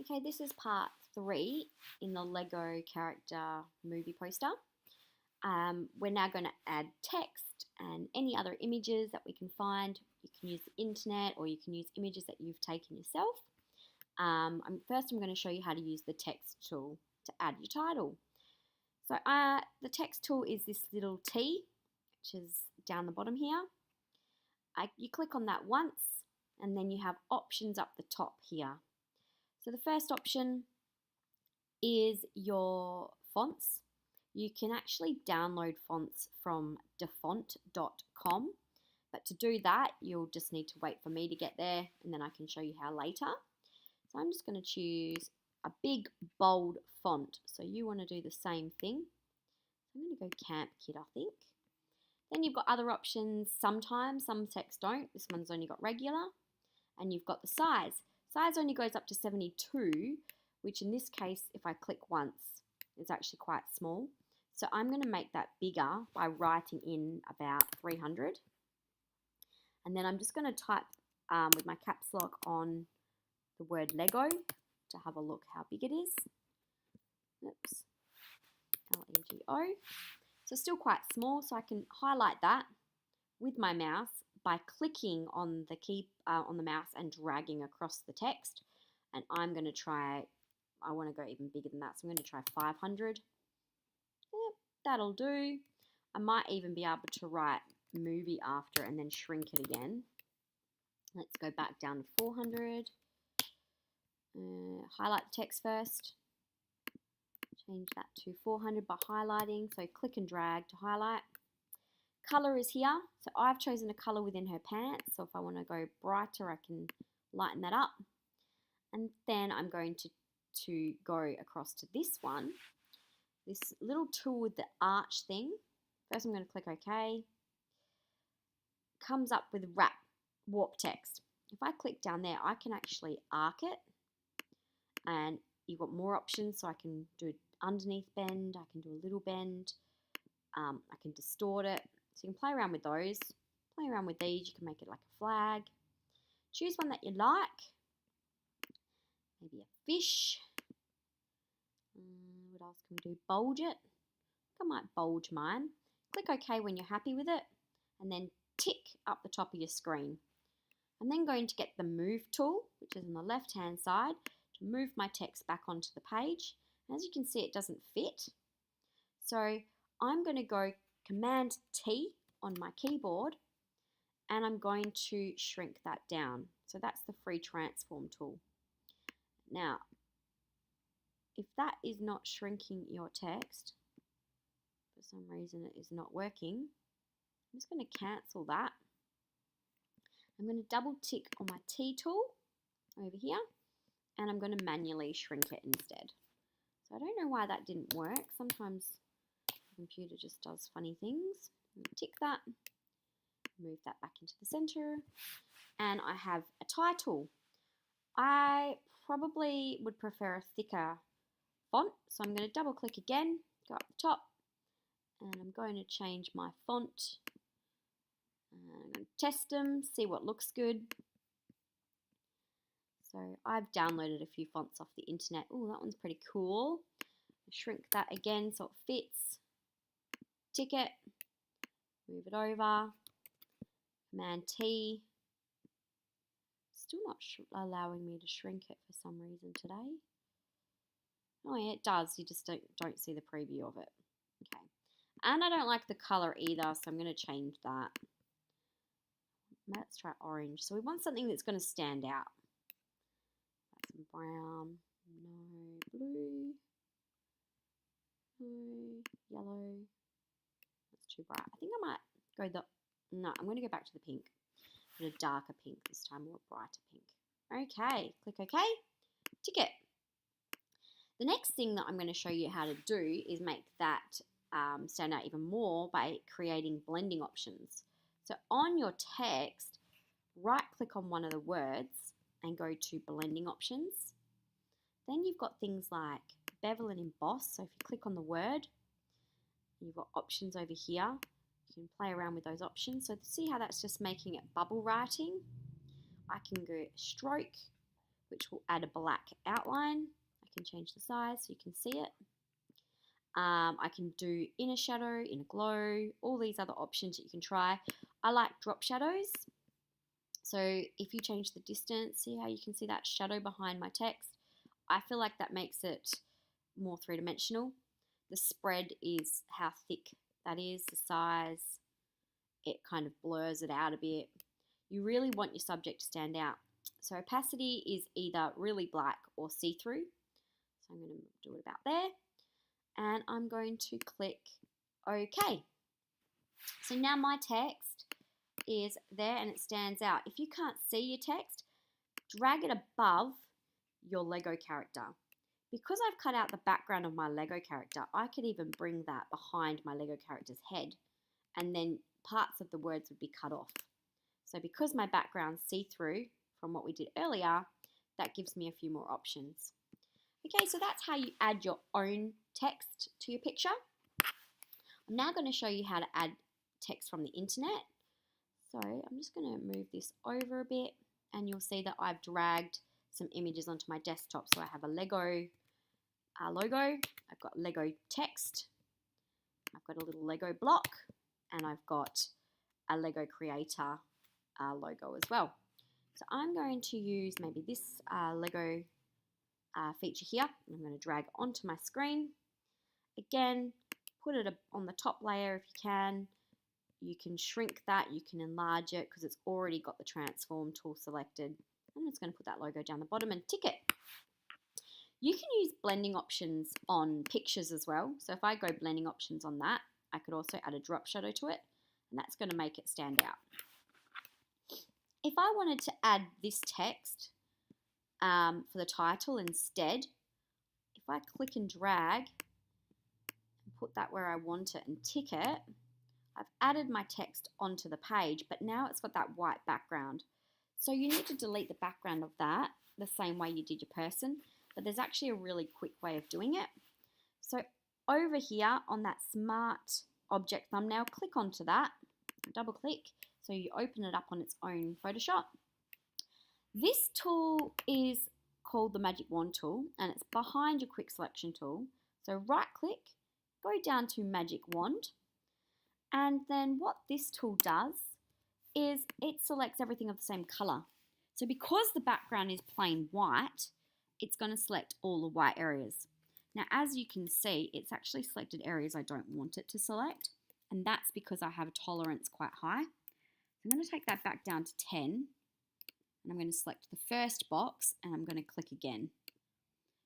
Okay, this is part 3 in the Lego character movie poster. We're now going to add text and any other images that we can find. You can use the internet or you can use images that you've taken yourself. First, I'm going to show you how to use the text tool to add your title. So the text tool is this little T, which is down the bottom here. You click on that once and then you have options up the top here. So the first option is your fonts. You can actually download fonts from dafont.com, but to do that you'll just need to wait for me to get there and then I can show you how later. So I'm just going to choose a big bold font, so you want to do the same thing. I'm going to go Camp Kid, I think. Then you've got other options. Sometimes some text don't. This one's only got regular. And you've got the size. Size only goes up to 72, which in this case, if I click once, is actually quite small. So I'm going to make that bigger by writing in about 300. And then I'm just going to type with my caps lock on the word Lego to have a look how big it is. Oops. L-E-G-O. So still quite small, so I can highlight that with my mouse by clicking on the key on the mouse and dragging across the text. And I'm going to try, I want to go even bigger than that, so I'm going to try 500. Yep, that'll do. I might even be able to write movie after and then shrink it again. Let's go back down to 400. Highlight the text first. Change that to 400 by highlighting, so click and drag to highlight. Color is here, so I've chosen a color within her pants, so if I want to go brighter I can lighten that up. And then I'm going to go across to this one, this little tool with the arch thing. First I'm going to click OK. Comes up with wrap warp text. If I click down there I can actually arc it, and you've got more options, so I can do underneath bend, I can do a little bend, I can distort it. So you can play around with those, play around with these. You can make it like a flag. Choose one that you like, maybe a fish. What else can we do? Bulge it. I might bulge mine. Click OK when you're happy with it, and then tick up the top of your screen. I'm then going to get the move tool, which is on the left hand side, to move my text back onto the page. As you can see, it doesn't fit. So I'm going to go Command T on my keyboard and I'm going to shrink that down. So that's the free transform tool. Now, if that is not shrinking your text, for some reason it is not working, I'm just going to cancel that. I'm going to double tick on my T tool over here and I'm going to manually shrink it instead. So I don't know why that didn't work. Sometimes the computer just does funny things. Tick that, move that back into the center, and I have a title. I probably would prefer a thicker font, so I'm going to double click again, go up the top, and I'm going to change my font. I'm going to test them, see what looks good. So I've downloaded a few fonts off the internet. Oh, that one's pretty cool. Shrink that again so it fits. Tick it. Move it over. Command T. Still not allowing me to shrink it for some reason today. Oh yeah, it does. You just don't see the preview of it. Okay. And I don't like the color either, so I'm going to change that. Let's try orange. So we want something that's going to stand out. Some brown, no, blue, no, yellow. That's too bright. I think I might go I'm going to go back to the pink. Put a darker pink this time, or a brighter pink. Okay, click OK. Tick it. The next thing that I'm going to show you how to do is make that stand out even more by creating blending options. So on your text, right click on one of the words and go to blending options. Then you've got things like bevel and emboss. So if you click on the word, you've got options over here. You can play around with those options. So see how that's just making it bubble writing? I can go stroke, which will add a black outline. I can change the size so you can see it. I can do inner shadow, inner glow, all these other options that you can try. I like drop shadows. So if you change the distance, see how you can see that shadow behind my text? I feel like that makes it more three-dimensional. The spread is how thick that is, the size. It kind of blurs it out a bit. You really want your subject to stand out. So opacity is either really black or see-through. So I'm going to do it about there. And I'm going to click OK. So now my text is there and it stands out. If you can't see your text, drag it above your Lego character. Because I've cut out the background of my Lego character, I could even bring that behind my Lego character's head, and then parts of the words would be cut off. So because my background's see-through from what we did earlier, that gives me a few more options. Okay, so that's how you add your own text to your picture. I'm now going to show you how to add text from the internet. So I'm just going to move this over a bit, and you'll see that I've dragged some images onto my desktop. So I have a Lego logo, I've got Lego text, I've got a little Lego block, and I've got a Lego Creator logo as well. So I'm going to use maybe this Lego feature here. I'm going to drag onto my screen. Again, put it on the top layer if you can. You can shrink that, you can enlarge it because it's already got the transform tool selected. I'm just going to put that logo down the bottom and tick it. You can use blending options on pictures as well. So if I go blending options on that, I could also add a drop shadow to it, and that's going to make it stand out. If I wanted to add this text for the title instead, if I click and drag and put that where I want it and tick it, I've added my text onto the page, but now it's got that white background. So you need to delete the background of that the same way you did your person, but there's actually a really quick way of doing it. So over here on that smart object thumbnail, click onto that, double click, so you open it up on its own Photoshop. This tool is called the Magic Wand tool, and it's behind your quick selection tool. So right click, go down to Magic Wand, and then what this tool does is it selects everything of the same color. So because the background is plain white, it's going to select all the white areas. Now, as you can see, it's actually selected areas I don't want it to select, and that's because I have a tolerance quite high. I'm going to take that back down to 10, and I'm going to select the first box, and I'm going to click again.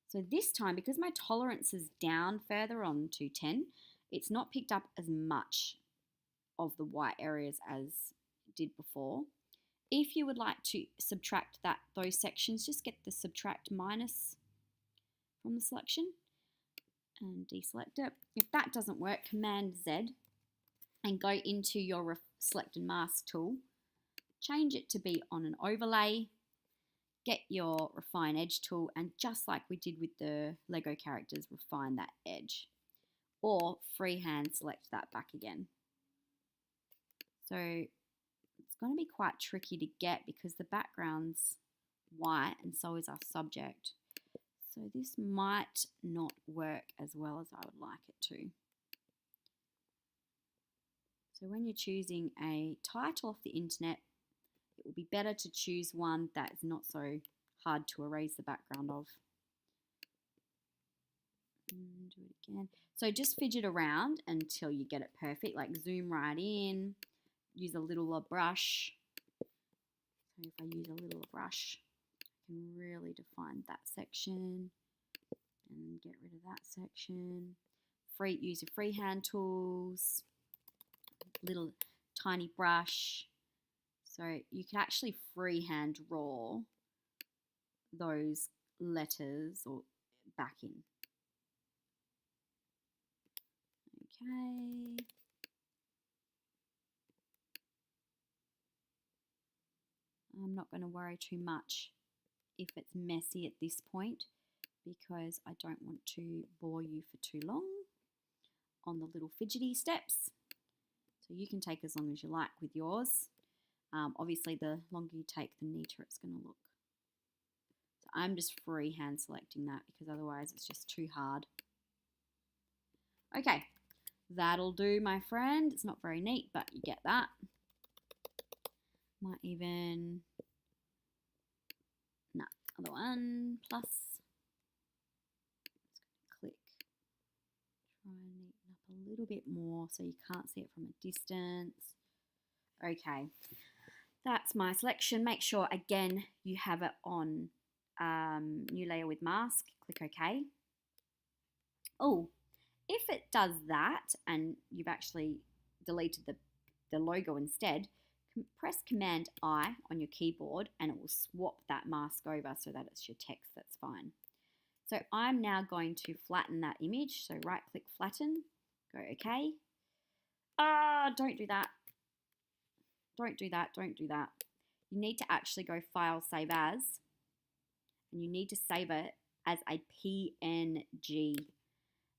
So this time, because my tolerance is down further on to 10, it's not picked up as much of the white areas as it did before. If you would like to subtract those sections, just get the subtract minus from the selection and deselect it. If that doesn't work, Command Z and go into your selected mask tool, change it to be on an overlay, get your refine edge tool, and just like we did with the Lego characters, refine that edge, or freehand select that back again. So it's going to be quite tricky to get because the background's white and so is our subject. So this might not work as well as I would like it to. So when you're choosing a title off the internet, it will be better to choose one that is not so hard to erase the background of. And do it again. So just fidget around until you get it perfect, like zoom right in, use a littler brush. So if I use a littler brush, I can really define that section and get rid of that section. Use your freehand tools, little tiny brush. So you can actually freehand draw those letters or back in. Okay. I'm not going to worry too much if it's messy at this point because I don't want to bore you for too long on the little fidgety steps. So you can take as long as you like with yours. Obviously, the longer you take, the neater it's going to look. So So I'm just freehand selecting that because otherwise it's just too hard. Okay, that'll do, my friend. It's not very neat, but you get that. Might even, no, other one, plus. Click. Try and neaten up a little bit more so you can't see it from a distance. Okay, that's my selection. Make sure, again, you have it on new layer with mask. Click OK. Oh, if it does that and you've actually deleted the logo instead, press Command I on your keyboard and it will swap that mask over so that it's your text. That's fine. So I'm now going to flatten that image. So right click flatten, go OK. Don't do that. Don't do that, don't do that. You need to actually go File, Save As, and you need to save it as a PNG.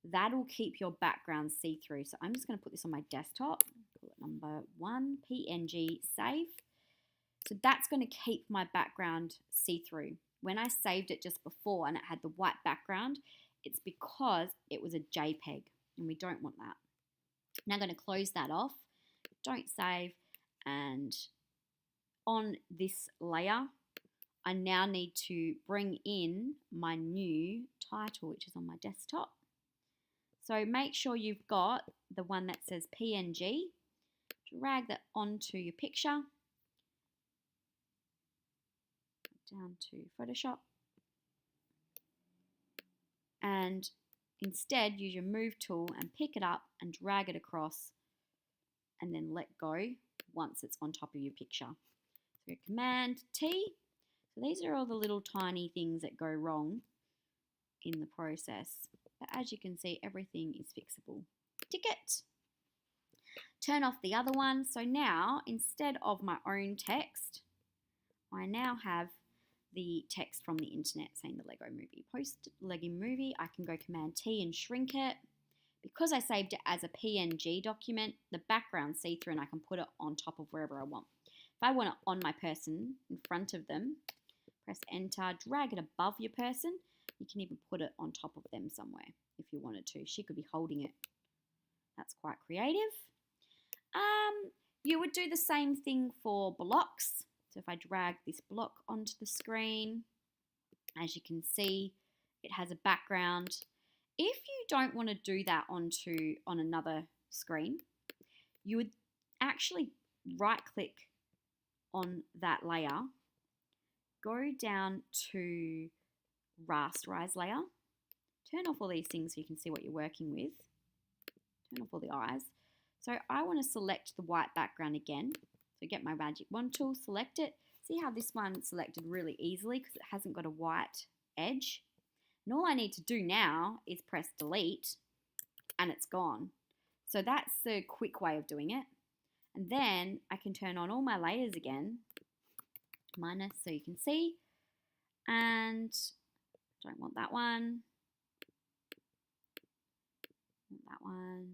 That'll keep your background see-through. So I'm just going to put this on my desktop. Call it number 1, PNG, save. So that's going to keep my background see-through. When I saved it just before and it had the white background, it's because it was a JPEG, and we don't want that. Now I'm going to close that off. Don't save. And on this layer, I now need to bring in my new title, which is on my desktop. So make sure you've got the one that says PNG. Drag that onto your picture. Down to Photoshop. And instead, use your move tool and pick it up and drag it across and then let go once it's on top of your picture. So Command T. So these are all the little tiny things that go wrong in the process. But as you can see, everything is fixable. Tick it. Turn off the other one. So now, instead of my own text, I now have the text from the internet saying the Lego Movie. Lego Movie, I can go Command T and shrink it. Because I saved it as a PNG document, the background see-through and I can put it on top of wherever I want. If I want it on my person, in front of them, press Enter, drag it above your person. You can even put it on top of them somewhere if you wanted to. She could be holding it. That's quite creative. You would do the same thing for blocks. So if I drag this block onto the screen, as you can see, it has a background. If you don't want to do that on another screen, you would actually right click on that layer, go down to rasterize layer, turn off all these things so you can see what you're working with, turn off all the eyes. So I want to select the white background again. So get my magic wand tool, select it. See how this one selected really easily because it hasn't got a white edge. And all I need to do now is press delete and it's gone. So that's the quick way of doing it. And then I can turn on all my layers again, minus so you can see. And don't want that one. Want that one.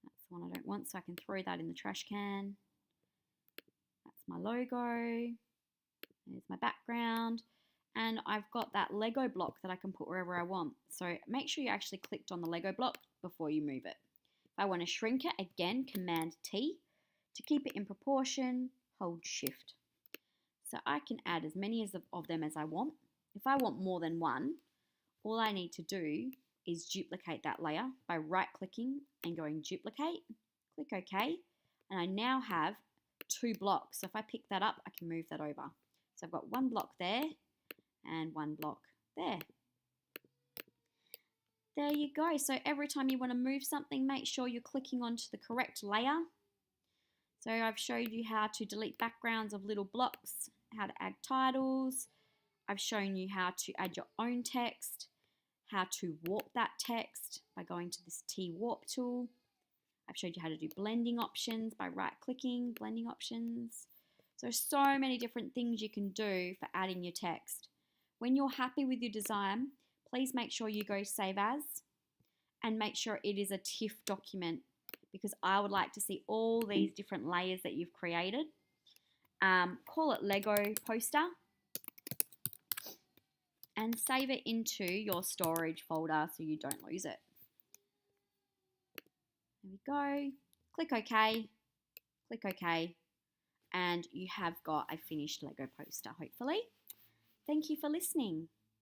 That's the one I don't want, so I can throw that in the trash can. That's my logo. There's my background. And I've got that Lego block that I can put wherever I want. So make sure you actually clicked on the Lego block before you move it. If I want to shrink it, again, Command T. To keep it in proportion, hold Shift. So I can add as many of them as I want. If I want more than one, all I need to do is duplicate that layer by right-clicking and going Duplicate. Click OK. And I now have 2 blocks. So if I pick that up, I can move that over. So I've got 1 block there and 1 block there. There you go. So every time you want to move something, make sure you're clicking onto the correct layer. So I've showed you how to delete backgrounds of little blocks, how to add titles. I've shown you how to add your own text, how to warp that text by going to this T-Warp tool. I've showed you how to do blending options by right-clicking, blending options. So many different things you can do for adding your text. When you're happy with your design, please make sure you go Save As and make sure it is a TIFF document because I would like to see all these different layers that you've created. Call it Lego poster and save it into your storage folder so you don't lose it. There we go. Click OK, click OK, and you have got a finished Lego poster, hopefully. Thank you for listening.